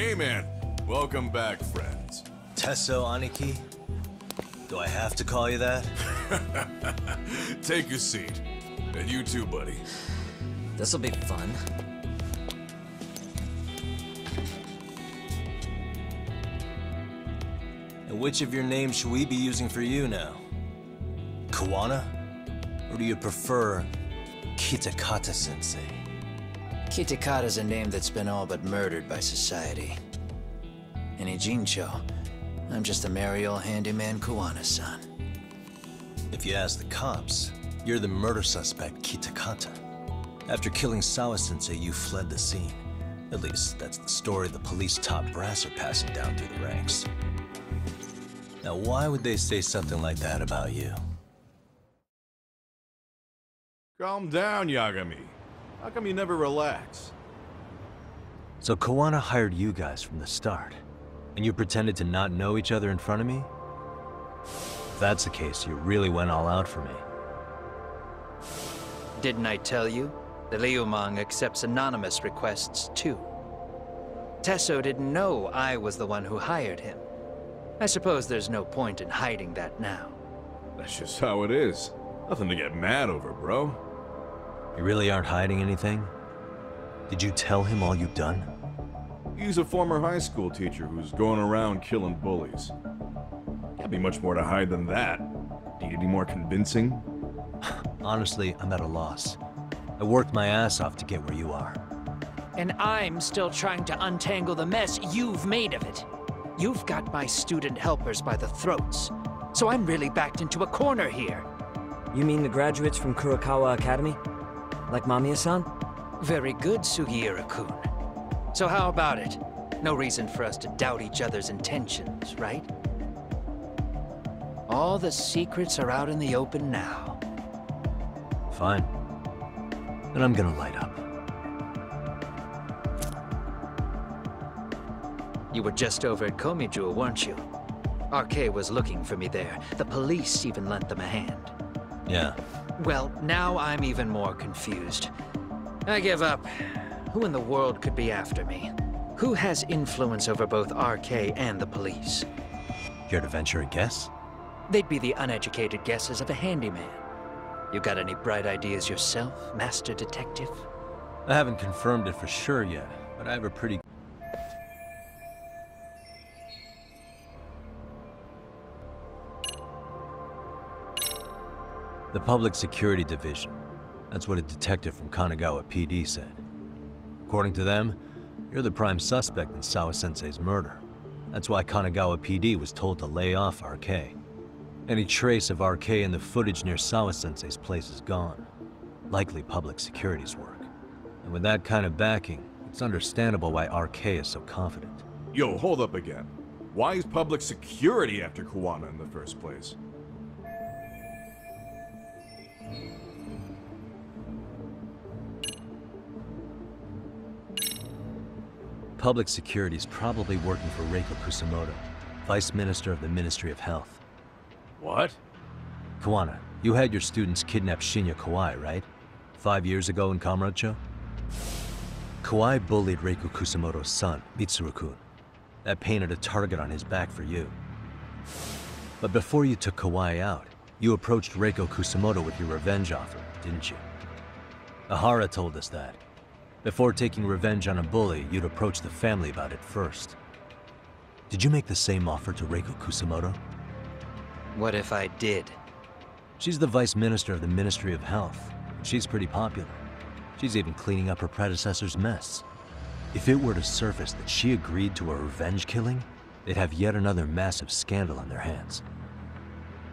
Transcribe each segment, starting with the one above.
Hey man, welcome back, friends. Tesso Aniki? Do I have to call you that? Take a seat. And you too, buddy. This'll be fun. And which of your names should we be using for you now? Kuwana? Or do you prefer Kitakata-sensei? Kitakata's a name that's been all but murdered by society. In Ijincho, I'm just a merry old handyman Kuwana-san. If you ask the cops, you're the murder suspect Kitakata. After killing Sawa-sensei, you fled the scene. At least, that's the story the police top brass are passing down through the ranks. Now, why would they say something like that about you? Calm down, Yagami. How come you never relax? So Kuwana hired you guys from the start, and you pretended to not know each other in front of me? If that's the case, you really went all out for me. Didn't I tell you? The Liumang accepts anonymous requests too. Tesso didn't know I was the one who hired him. I suppose there's no point in hiding that now. That's just how it is. Nothing to get mad over, bro. You really aren't hiding anything? Did you tell him all you've done? He's a former high school teacher who's going around killing bullies. Can't be much more to hide than that. Need any more convincing? Honestly, I'm at a loss. I worked my ass off to get where you are. And I'm still trying to untangle the mess you've made of it. You've got my student helpers by the throats, so I'm really backed into a corner here. You mean the graduates from Kurokawa Academy? Like Mamiya-san? Very good, Sugiura-kun. So how about it? No reason for us to doubt each other's intentions, right? All the secrets are out in the open now. Fine. Then I'm gonna light up. You were just over at Komiju, weren't you? RK was looking for me there. The police even lent them a hand. Yeah. Well, now I'm even more confused. I give up. Who in the world could be after me? Who has influence over both RK and the police? Care to venture a guess? They'd be the uneducated guesses of a handyman. You got any bright ideas yourself, Master Detective? I haven't confirmed it for sure yet, but I have a pretty... The Public Security Division. That's what a detective from Kanagawa PD said. According to them, you're the prime suspect in Sawa-sensei's murder. That's why Kanagawa PD was told to lay off RK. Any trace of RK in the footage near Sawa-sensei's place is gone. Likely public security's work. And with that kind of backing, it's understandable why RK is so confident. Yo, hold up again. Why is public security after Kuwana in the first place? Public security's probably working for Reiko Kusumoto, Vice Minister of the Ministry of Health. What? Kuwana, you had your students kidnap Shinya Kawai, right? 5 years ago in Kamurocho? Kawai bullied Reiko Kusumoto's son, Mitsuru-kun. That painted a target on his back for you. But before you took Kawai out, you approached Reiko Kusumoto with your revenge offer, didn't you? Ehara told us that. Before taking revenge on a bully, you'd approach the family about it first. Did you make the same offer to Reiko Kusumoto? What if I did? She's the Vice Minister of the Ministry of Health, and she's pretty popular. She's even cleaning up her predecessor's mess. If it were to surface that she agreed to a revenge killing, they'd have yet another massive scandal on their hands.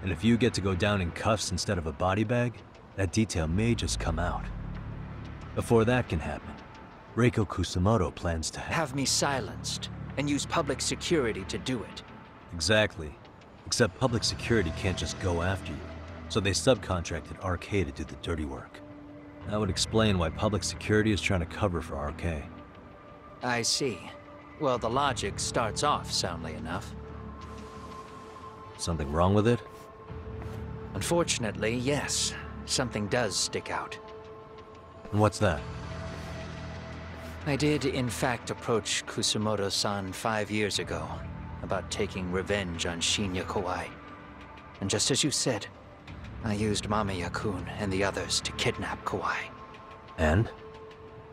And if you get to go down in cuffs instead of a body bag, that detail may just come out. Before that can happen, Reiko Kusumoto plans to Have me silenced, and use public security to do it. Exactly. Except public security can't just go after you, so they subcontracted RK to do the dirty work. That would explain why public security is trying to cover for RK. I see. Well, the logic starts off soundly enough. Something wrong with it? Unfortunately, yes. Something does stick out. And what's that? I did, in fact, approach Kusumoto-san 5 years ago about taking revenge on Shinya Kawai. And just as you said, I used Mamiya-kun and the others to kidnap Kawai. And?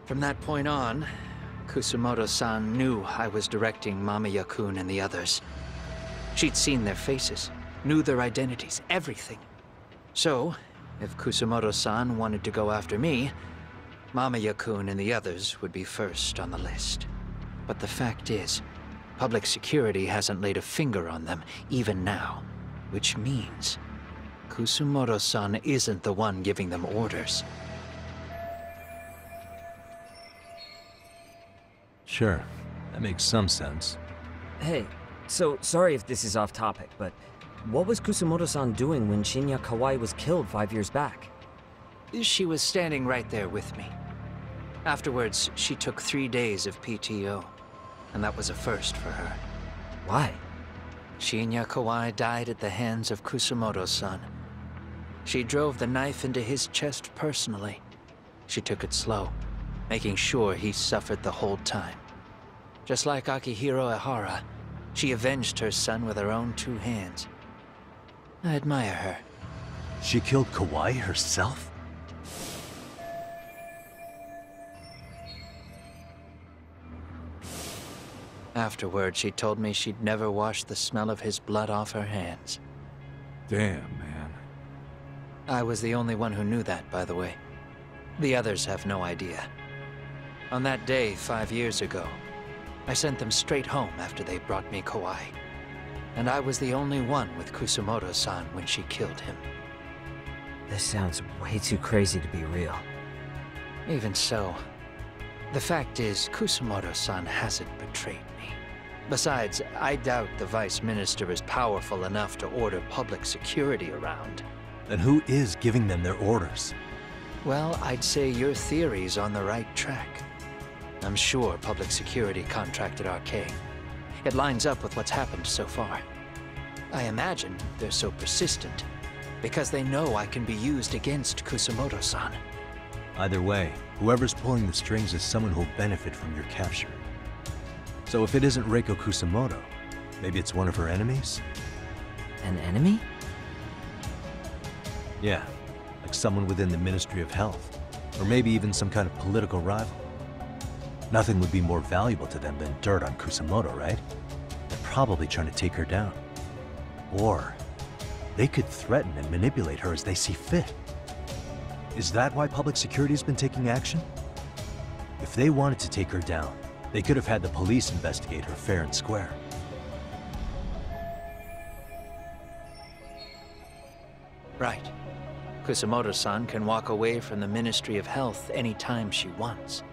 From that point on, Kusumoto-san knew I was directing Mamiya-kun and the others. She'd seen their faces, knew their identities, everything. So, if Kusumoto-san wanted to go after me, Mamiya-kun and the others would be first on the list. But the fact is, public security hasn't laid a finger on them, even now. Which means, Kusumoto-san isn't the one giving them orders. Sure, that makes some sense. Hey, so sorry if this is off topic, but what was Kusumoto-san doing when Shinya Kawai was killed 5 years back? She was standing right there with me. Afterwards, she took 3 days of PTO, and that was a first for her. Why? Shinya Kawai died at the hands of Kusumoto-san. She drove the knife into his chest personally. She took it slow, making sure he suffered the whole time. Just like Akihiro Ehara, she avenged her son with her own 2 hands. I admire her. She killed Kawai herself? Afterward, she told me she'd never wash the smell of his blood off her hands. Damn, man. I was the only one who knew that, by the way. The others have no idea. On that day, 5 years ago, I sent them straight home after they brought me Kawai. And I was the only one with Kusumoto-san when she killed him. This sounds way too crazy to be real. Even so, the fact is, Kusumoto-san hasn't betrayed me. Besides, I doubt the Vice Minister is powerful enough to order public security around. Then who is giving them their orders? Well, I'd say your theory's on the right track. I'm sure public security contracted RK. It lines up with what's happened so far. I imagine they're so persistent because they know I can be used against Kusumoto-san. Either way, whoever's pulling the strings is someone who'll benefit from your capture. So if it isn't Reiko Kusumoto, maybe it's one of her enemies? An enemy? Yeah, like someone within the Ministry of Health, or maybe even some kind of political rival. Nothing would be more valuable to them than dirt on Kusumoto, right? They're probably trying to take her down. Or they could threaten and manipulate her as they see fit. Is that why public security's been taking action? If they wanted to take her down, they could have had the police investigate her fair and square. Right. Kusumoto-san can walk away from the Ministry of Health anytime she wants.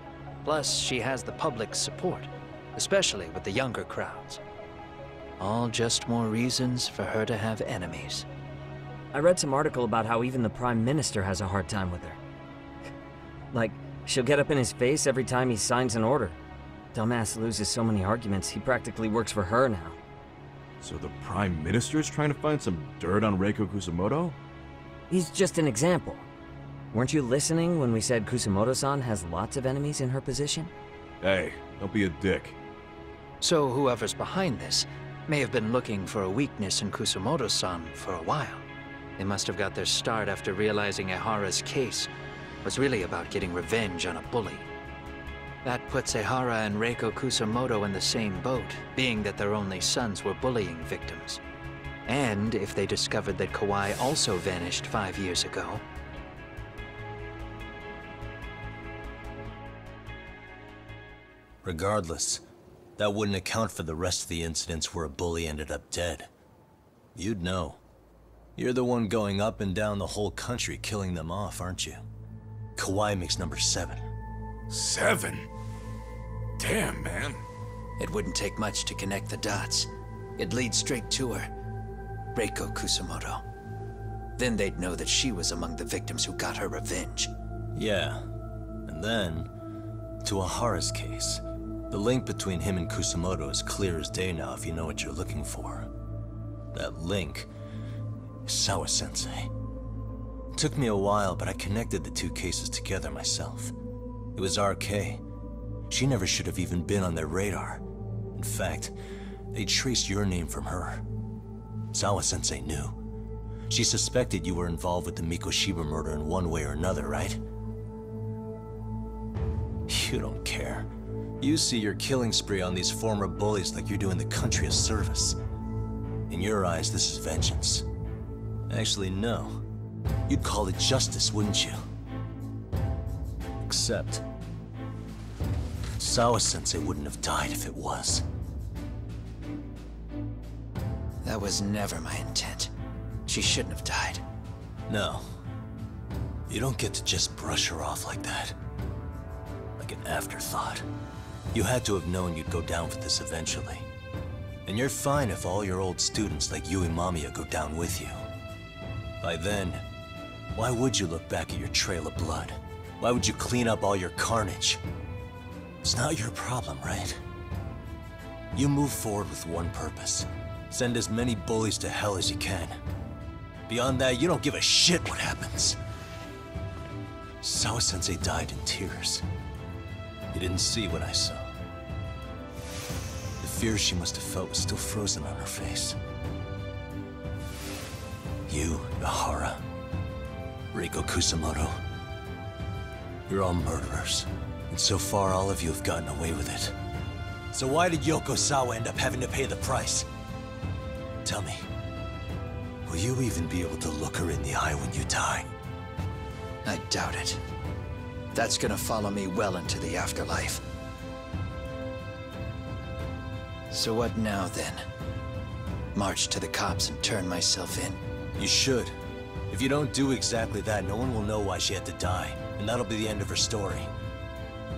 Plus, she has the public's support, especially with the younger crowds. All just more reasons for her to have enemies. I read some article about how even the Prime Minister has a hard time with her. Like, she'll get up in his face every time he signs an order. Dumbass loses so many arguments, he practically works for her now. So the Prime Minister's trying to find some dirt on Reiko Kusumoto? He's just an example. Weren't you listening when we said Kusumoto-san has lots of enemies in her position? Hey, don't be a dick. So whoever's behind this may have been looking for a weakness in Kusumoto-san for a while. They must have got their start after realizing Ehara's case was really about getting revenge on a bully. That puts Ehara and Reiko Kusumoto in the same boat, being that their only sons were bullying victims. And if they discovered that Kawai also vanished 5 years ago... Regardless, that wouldn't account for the rest of the incidents where a bully ended up dead. You'd know. You're the one going up and down the whole country killing them off, aren't you? Kawai makes number 7. 7? Damn, man. It wouldn't take much to connect the dots. It'd lead straight to her. Reiko Kusumoto. Then they'd know that she was among the victims who got her revenge. Yeah. And then, to Ehara's case, the link between him and Kusumoto is clear as day now if you know what you're looking for. That link is Sawa-sensei. It took me a while, but I connected the 2 cases together myself. It was RK. She never should have even been on their radar. In fact, they traced your name from her. Sawa-sensei knew. She suspected you were involved with the Mikoshiba murder in one way or another, right? You don't care. You see your killing spree on these former bullies like you're doing the country a service. In your eyes, this is vengeance. Actually, no. You'd call it justice, wouldn't you? Except... Sawa-sensei wouldn't have died if it was. That was never my intent. She shouldn't have died. No. You don't get to just brush her off like that. Like an afterthought. You had to have known you'd go down for this eventually. And you're fine if all your old students like Yui Mamiya go down with you. By then, why would you look back at your trail of blood? Why would you clean up all your carnage? It's not your problem, right? You move forward with one purpose. Send as many bullies to hell as you can. Beyond that, you don't give a shit what happens. Sawa-sensei died in tears. You didn't see what I saw. The fear she must have felt was still frozen on her face. You, Ehara, Reiko Kusamoto, you're all murderers. And so far, all of you have gotten away with it. So why did Yoko Sawa end up having to pay the price? Tell me, will you even be able to look her in the eye when you die? I doubt it. That's gonna follow me well into the afterlife. So what now, then? March to the cops and turn myself in? You should. If you don't do exactly that, no one will know why she had to die, and that'll be the end of her story.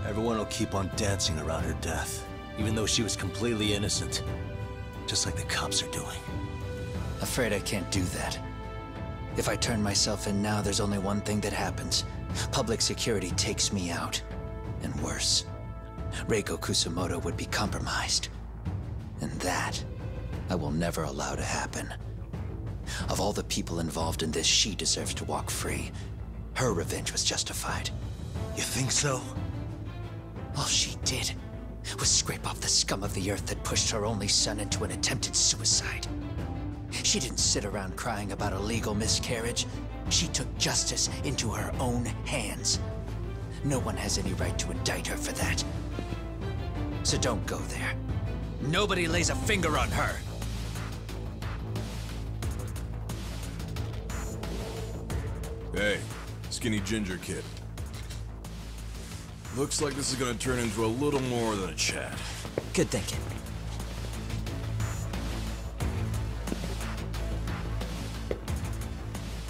Everyone will keep on dancing around her death, even though she was completely innocent. Just like the cops are doing. Afraid I can't do that. If I turn myself in now, there's only one thing that happens. Public security takes me out. And worse, Reiko Kusamoto would be compromised. And that, I will never allow to happen. Of all the people involved in this, she deserves to walk free. Her revenge was justified. You think so? All she did was scrape off the scum of the earth that pushed her only son into an attempted suicide. She didn't sit around crying about a legal miscarriage. She took justice into her own hands. No one has any right to indict her for that. So don't go there. Nobody lays a finger on her. Hey, skinny ginger kid. Looks like this is gonna turn into a little more than a chat. Good thinking.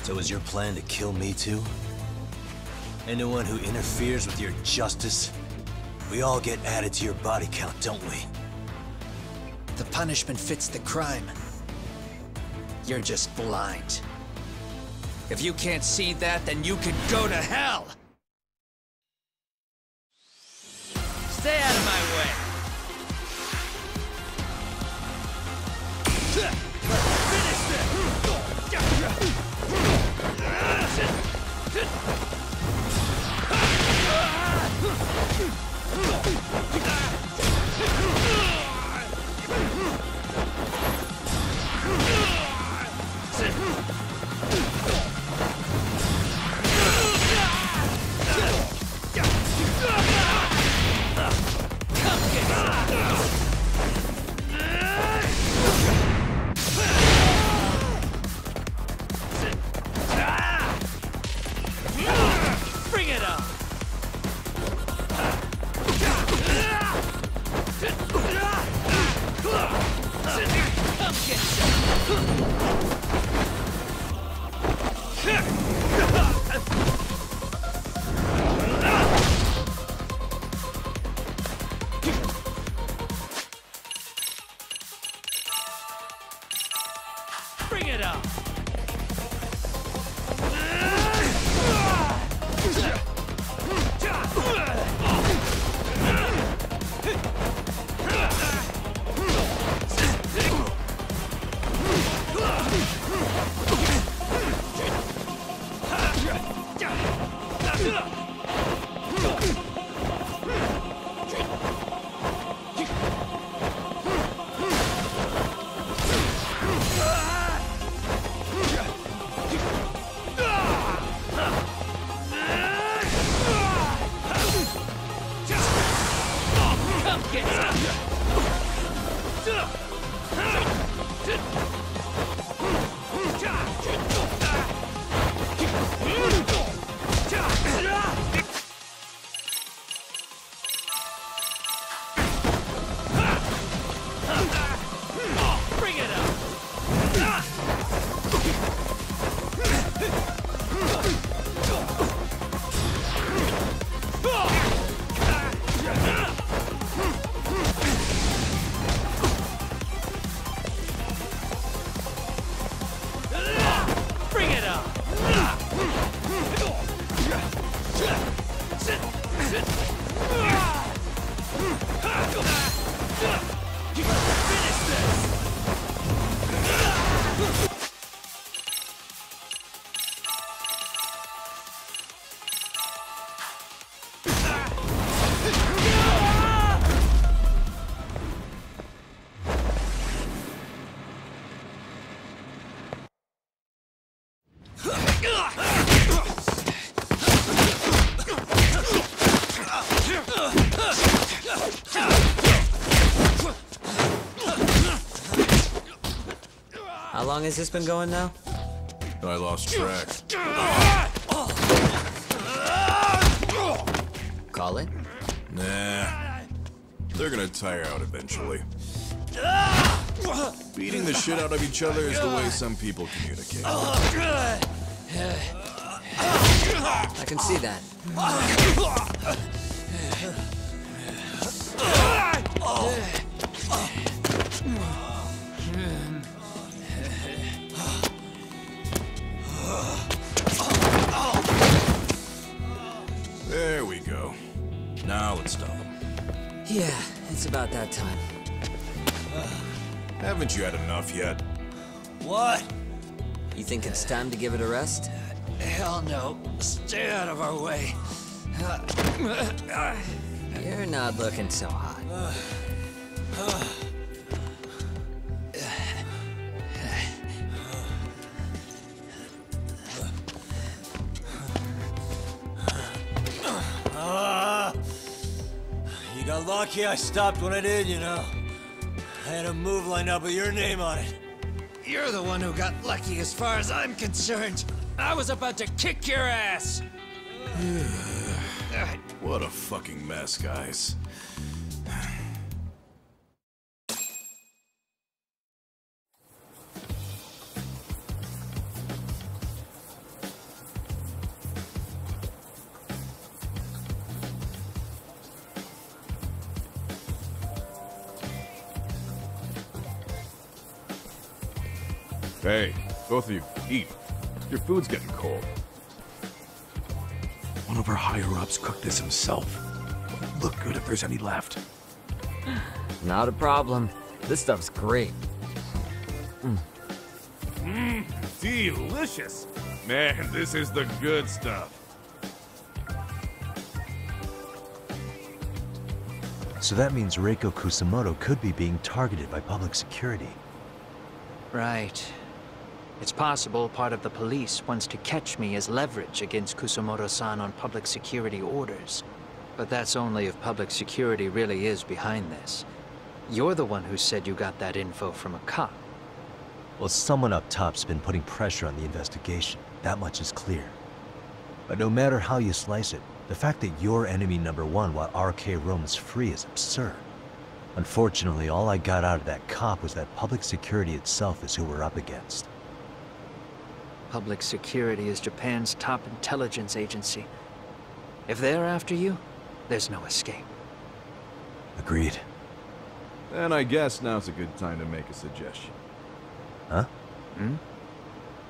So is your plan to kill me too? Anyone who interferes with your justice, we all get added to your body count, don't we? The punishment fits the crime. You're just blind. If you can't see that, then you can go to hell! Stay out of my way! Finish this! Bring it on! Come get some! Bring it on! How long has this been going now? I lost track. Call it? Nah. They're gonna tire out eventually. Beating the shit out of each other is the way some people communicate. I can see that. There we go. Now let's stop them. Yeah, it's about that time. Haven't you had enough yet? What? You think it's time to give it a rest? Hell no. Stay out of our way. You're not looking so hot. You got lucky I stopped when I did, you know. I had a move lined up with your name on it. You're the one who got lucky as far as I'm concerned. I was about to kick your ass. What a fucking mess, guys. Hey, both of you, eat. Your food's getting cold. One of our higher-ups cooked this himself. Won't look good if there's any left. Not a problem. This stuff's great. Delicious! Man, this is the good stuff. So that means Reiko Kusumoto could be being targeted by public security. Right. It's possible part of the police wants to catch me as leverage against Kusumoto-san on public security orders. But that's only if public security really is behind this. You're the one who said you got that info from a cop. Well, someone up top's been putting pressure on the investigation. That much is clear. But no matter how you slice it, the fact that you're enemy number one while RK roams free is absurd. Unfortunately, all I got out of that cop was that public security itself is who we're up against. Public security is Japan's top intelligence agency. If they're after you, there's no escape. Agreed. And I guess now's a good time to make a suggestion. Huh?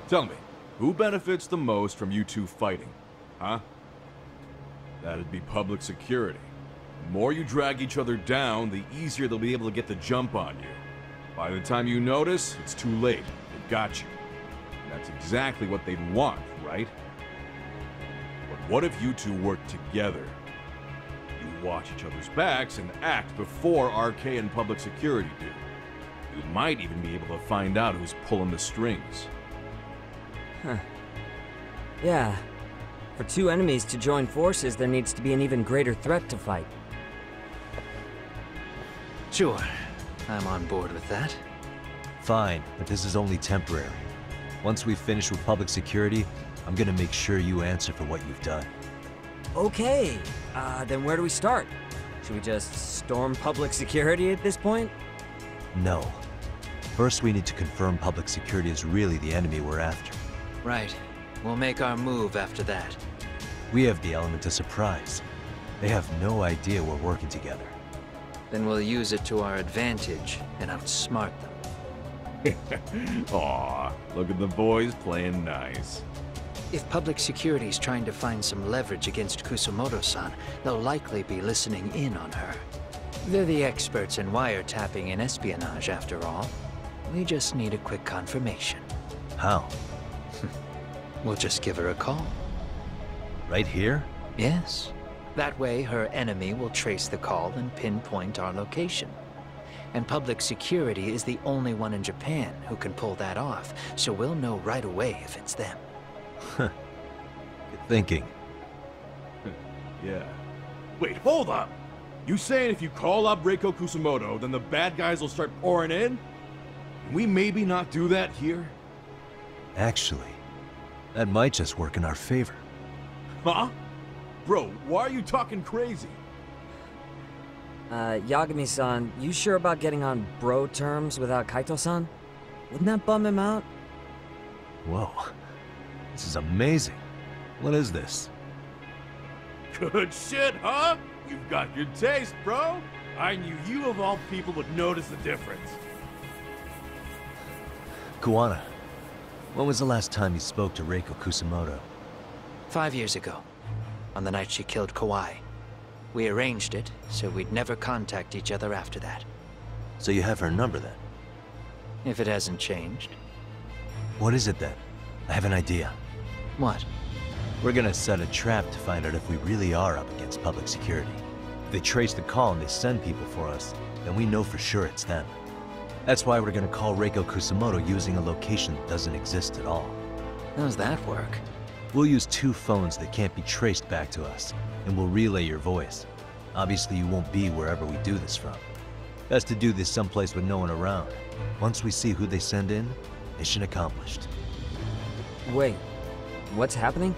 Tell me, who benefits the most from you two fighting? Huh? That'd be public security. The more you drag each other down, the easier they'll be able to get the jump on you. By the time you notice, it's too late. They've got you. And that's exactly what they'd want, right? But what if you two work together? You watch each other's backs and act before RK and public security do. You might even be able to find out who's pulling the strings. Huh. Yeah. For two enemies to join forces, there needs to be an even greater threat to fight. Sure, I'm on board with that. Fine, but this is only temporary. Once we finish with public security, I'm gonna make sure you answer for what you've done. Okay, then where do we start? Should we just storm public security at this point? No. First, we need to confirm public security is really the enemy we're after. Right. We'll make our move after that. We have the element of surprise. They have no idea we're working together. Then we'll use it to our advantage and outsmart them. Aw, look at the boys playing nice. If public security's trying to find some leverage against Kusumoto-san, they'll likely be listening in on her. They're the experts in wiretapping and espionage, after all. We just need a quick confirmation. How? We'll just give her a call. Right here? Yes. That way, her enemy will trace the call and pinpoint our location. And public security is the only one in Japan who can pull that off, so we'll know right away if it's them. Good thinking. Yeah. Wait, hold up! You saying if you call up Reiko Kusumoto, then the bad guys will start pouring in? Can we maybe not do that here? Actually, that might just work in our favor. Huh? Bro, why are you talking crazy? Yagami-san, you sure about getting on bro terms without Kaito-san? Wouldn't that bum him out? Whoa. This is amazing. What is this? Good shit, huh? You've got good taste, bro. I knew you of all people would notice the difference. Kuwana, when was the last time you spoke to Reiko Kusumoto? 5 years ago, on the night she killed Kawai. We arranged it, so we'd never contact each other after that. So you have her number then? If it hasn't changed. What is it then? I have an idea. What? We're gonna set a trap to find out if we really are up against public security. If they trace the call and they send people for us, then we know for sure it's them. That's why we're gonna call Reiko Kusumoto using a location that doesn't exist at all. How's that work? We'll use 2 phones that can't be traced back to us, and we'll relay your voice. Obviously, you won't be wherever we do this from. Best to do this someplace with no one around. Once we see who they send in, mission accomplished. Wait, what's happening?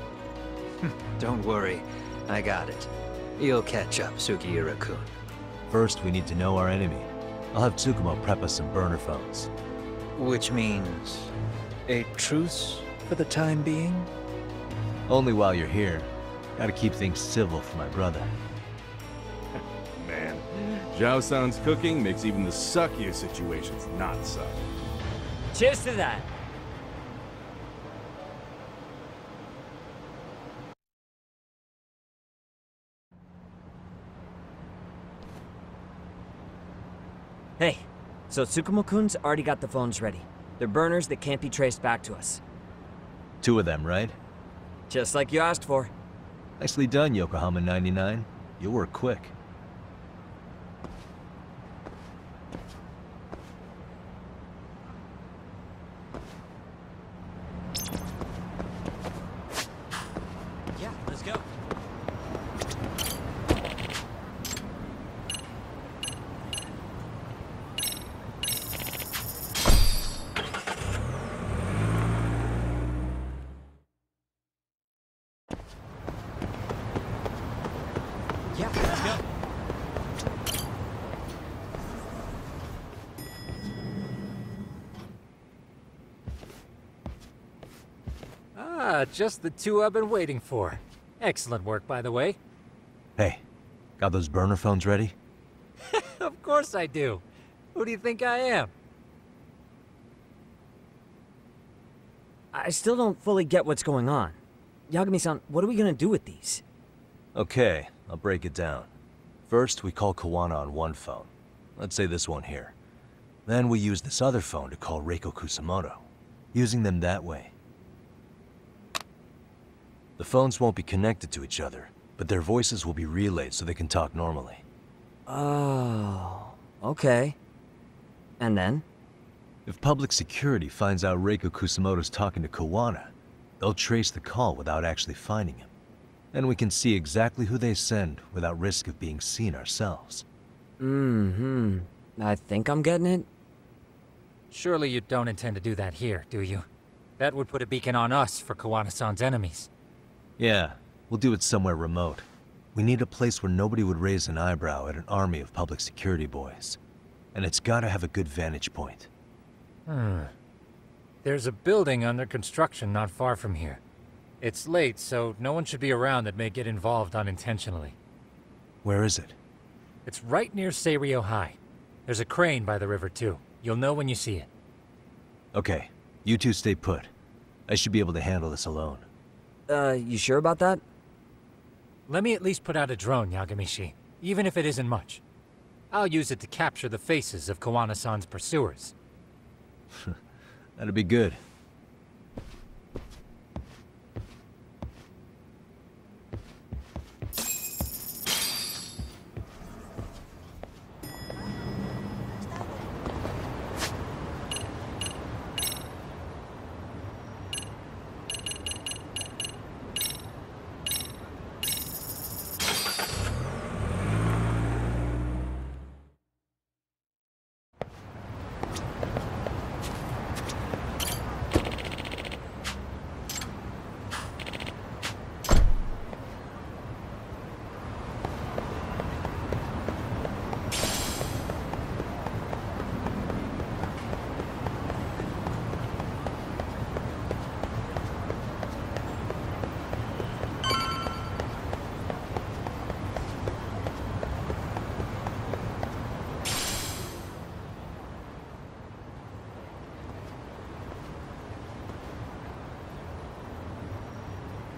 Don't worry, I got it. You'll catch up, Sugiura-kun. First, we need to know our enemy. I'll have Tsukumo prep us some burner phones. Which means a truce for the time being? Only while you're here. Gotta keep things civil for my brother. Man, Zhao-san's cooking makes even the suckiest situations not suck. Cheers to that! Hey, so Tsukumo-kun's already got the phones ready. They're burners that can't be traced back to us. 2 of them, right? Just like you asked for. Nicely done, Yokohama 99. You work quick. Yeah, let's go. Yeah, let's go. Ah, just the 2 I've been waiting for. Excellent work, by the way. Hey, got those burner phones ready? Of course I do. Who do you think I am? I still don't fully get what's going on. Yagami-san, what are we gonna do with these? Okay, I'll break it down. First, we call Kuwana on one phone. Let's say this one here. Then we use this other phone to call Reiko Kusumoto, using them that way. The phones won't be connected to each other, but their voices will be relayed so they can talk normally. Oh, okay. And then? If public security finds out Reiko Kusumoto's talking to Kuwana, they'll trace the call without actually finding him. Then we can see exactly who they send without risk of being seen ourselves. I think I'm getting it. Surely you don't intend to do that here, do you? That would put a beacon on us for Kuwana-san's enemies. Yeah, we'll do it somewhere remote. We need a place where nobody would raise an eyebrow at an army of public security boys. And it's gotta have a good vantage point. There's a building under construction not far from here. It's late, so no one should be around that may get involved unintentionally. Where is it? It's right near Seirio High. There's a crane by the river, too. You'll know when you see it. Okay, you 2 stay put. I should be able to handle this alone. You sure about that? Let me at least put out a drone, Yagami-shi, even if it isn't much. I'll use it to capture the faces of Kuwana-san's pursuers. That'd be good.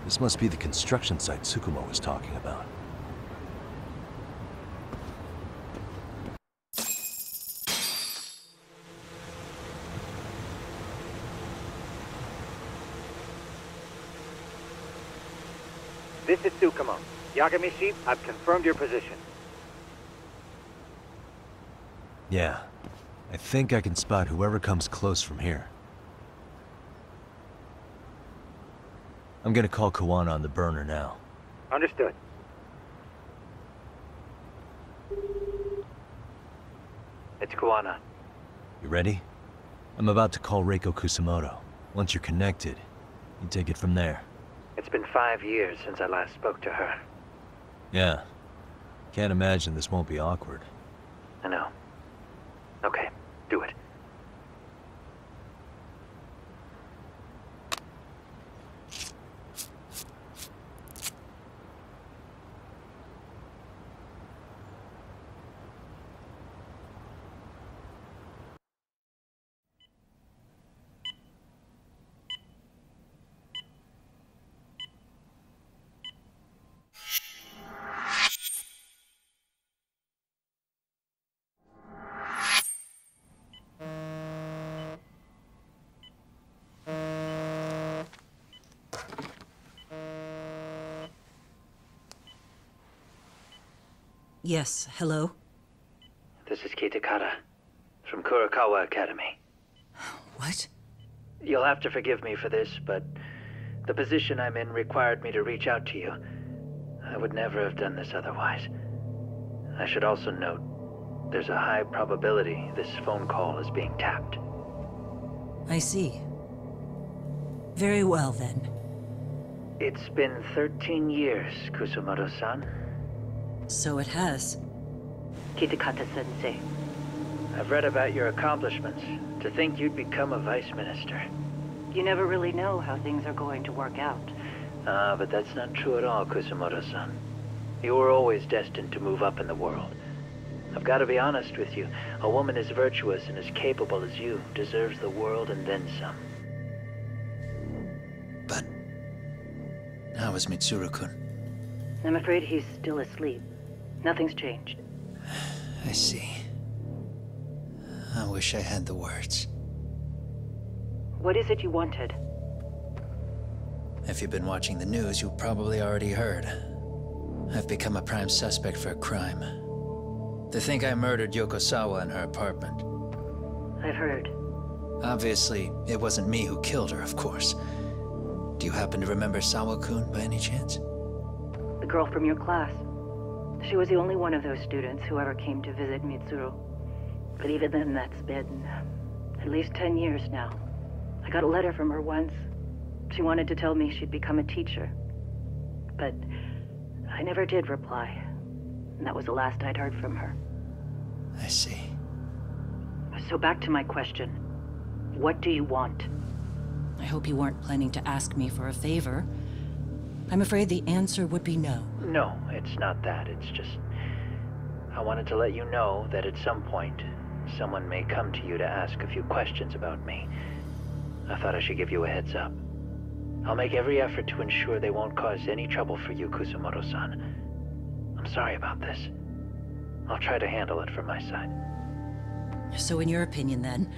This must be the construction site Tsukumo was talking about. This is Tsukumo. Yagami, I've confirmed your position. Yeah. I think I can spot whoever comes close from here. I'm gonna call Kuwana on the burner now. Understood. It's Kuwana. You ready? I'm about to call Reiko Kusumoto. Once you're connected, you take it from there. It's been 5 years since I last spoke to her. Yeah. Can't imagine this won't be awkward. I know. Okay, do it. Yes, hello? This is Kitakata, from Kurokawa Academy. What? You'll have to forgive me for this, but the position I'm in required me to reach out to you. I would never have done this otherwise. I should also note, there's a high probability this phone call is being tapped. I see. Very well, then. It's been 13 years, Kusumoto-san. So it has. Kitakata-sensei. I've read about your accomplishments. To think you'd become a vice minister. You never really know how things are going to work out. But that's not true at all, Kusumoto-san. You were always destined to move up in the world. I've got to be honest with you. A woman as virtuous and as capable as you deserves the world and then some. But how is Mitsuru-kun? I'm afraid he's still asleep. Nothing's changed. I see. I wish I had the words. What is it you wanted? If you've been watching the news, you probably already heard. I've become a prime suspect for a crime. They think I murdered Yokosawa in her apartment. I've heard. Obviously, it wasn't me who killed her, of course. Do you happen to remember Sawa-kun by any chance? The girl from your class. She was the only one of those students who ever came to visit Mitsuru. But even then, that's been at least 10 years now. I got a letter from her once. She wanted to tell me she'd become a teacher. But I never did reply. And that was the last I'd heard from her. I see. So back to my question. What do you want? I hope you weren't planning to ask me for a favor. I'm afraid the answer would be no. No, it's not that. It's just... I wanted to let you know that at some point, someone may come to you to ask a few questions about me. I thought I should give you a heads up. I'll make every effort to ensure they won't cause any trouble for you, Kusumoto-san. I'm sorry about this. I'll try to handle it from my side. So in your opinion, then,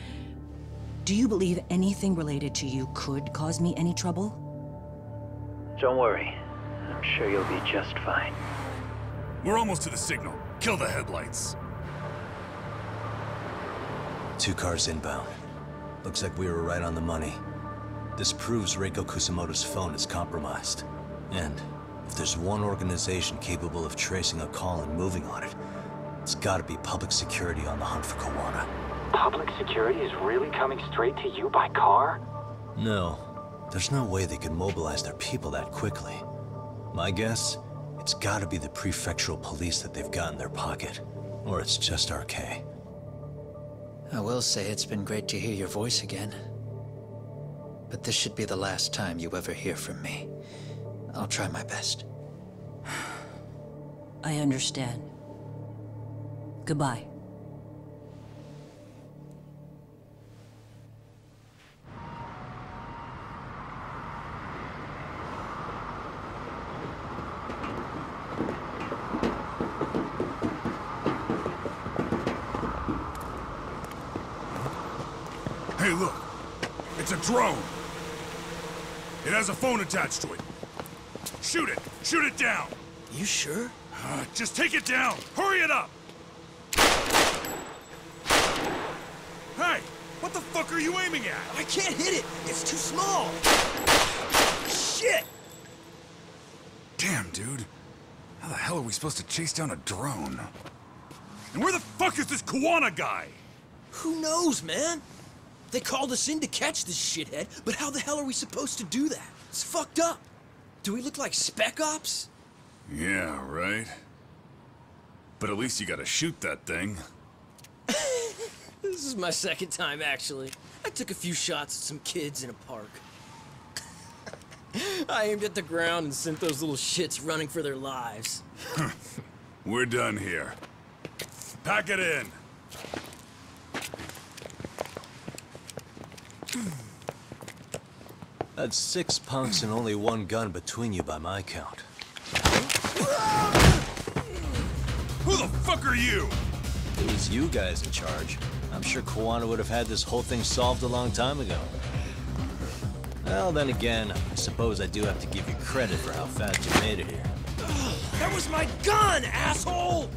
do you believe anything related to you could cause me any trouble? Don't worry. I'm sure you'll be just fine. We're almost to the signal. Kill the headlights. 2 cars inbound. Looks like we were right on the money. This proves Reiko Kusumoto's phone is compromised. And if there's one organization capable of tracing a call and moving on it, it's gotta be public security on the hunt for Kuwana. Public security is really coming straight to you by car? No. There's no way they could mobilize their people that quickly. My guess, it's gotta be the prefectural police that they've got in their pocket. Or it's just RK. I will say it's been great to hear your voice again. But this should be the last time you ever hear from me. I'll try my best. I understand. Goodbye. Hey, look. It's a drone. It has a phone attached to it. Shoot it! Shoot it down! You sure? Just take it down! Hurry it up! Hey! What the fuck are you aiming at? I can't hit it! It's too small! Shit! Damn, dude. How the hell are we supposed to chase down a drone? And where the fuck is this Kuwana guy? Who knows, man? They called us in to catch this shithead, but how the hell are we supposed to do that? It's fucked up. Do we look like spec ops? Yeah, right. But at least you gotta shoot that thing. This is my second time, actually. I took a few shots at some kids in a park. I aimed at the ground and sent those little shits running for their lives. We're done here. Pack it in. That's 6 punks and only 1 gun between you by my count. Who the fuck are you? It was you guys in charge. I'm sure Kuwana would have had this whole thing solved a long time ago. Well, then again, I suppose I do have to give you credit for how fast you made it here. That was my gun, asshole!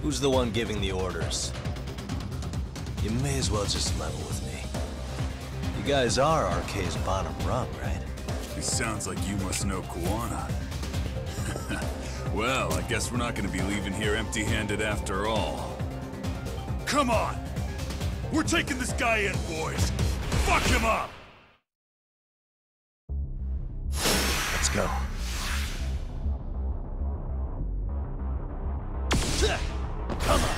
Who's the one giving the orders? You may as well just level with me. You guys are RK's bottom rung, right? It sounds like you must know Kuwana. Well, I guess we're not gonna be leaving here empty-handed after all. Come on! We're taking this guy in, boys! Fuck him up! Let's go. Come on!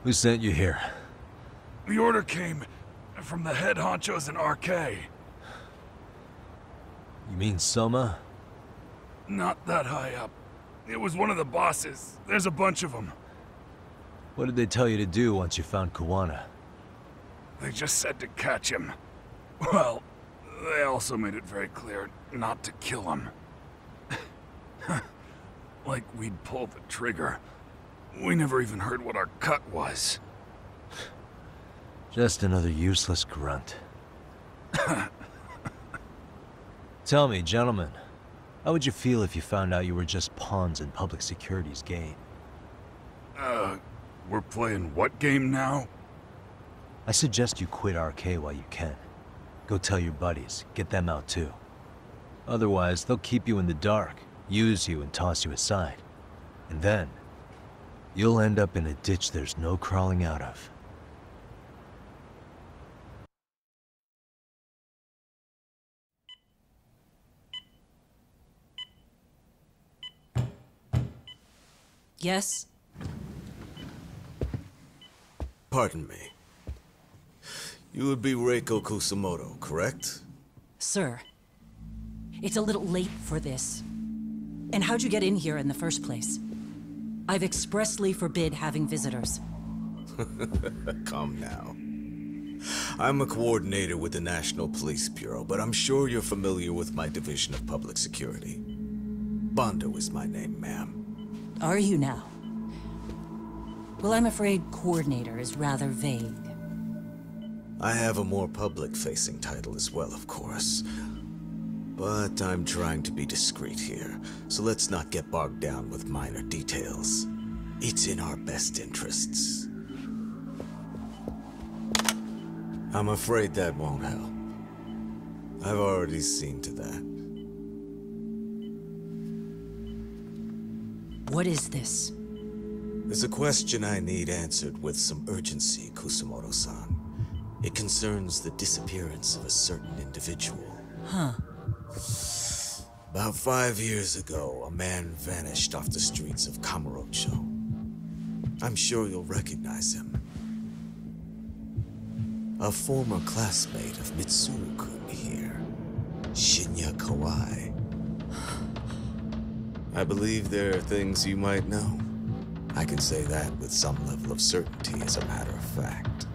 Who sent you here? The order came from the head honchos in RK. You mean Soma? Not that high up. It was one of the bosses. There's a bunch of them. What did they tell you to do once you found Kuwana? They just said to catch him. Well, they also made it very clear not to kill him. like we'd pull the trigger. We never even heard what our cut was. Just another useless grunt. Tell me, gentlemen, how would you feel if you found out you were just pawns in public security's game? We're playing what game now? I suggest you quit RK while you can. Go tell your buddies, get them out too. Otherwise, they'll keep you in the dark, use you and toss you aside. And then, you'll end up in a ditch there's no crawling out of. Yes? Pardon me. You would be Reiko Kusumoto, correct? Sir, it's a little late for this. And how'd you get in here in the first place? I've expressly forbid having visitors. Come now. I'm a coordinator with the National Police Bureau, but I'm sure you're familiar with my Division of Public Security. Bondo is my name, ma'am. Are you now? Well, I'm afraid coordinator is rather vague. I have a more public-facing title as well, of course. But I'm trying to be discreet here, so let's not get bogged down with minor details. It's in our best interests. I'm afraid that won't help. I've already seen to that. What is this? There's a question I need answered with some urgency, Kusumoto-san. It concerns the disappearance of a certain individual. Huh. About 5 years ago, a man vanished off the streets of Kamurocho. I'm sure you'll recognize him. A former classmate of Mitsuru-kun here, Shinya Kawai. I believe there are things you might know. I can say that with some level of certainty, as a matter of fact.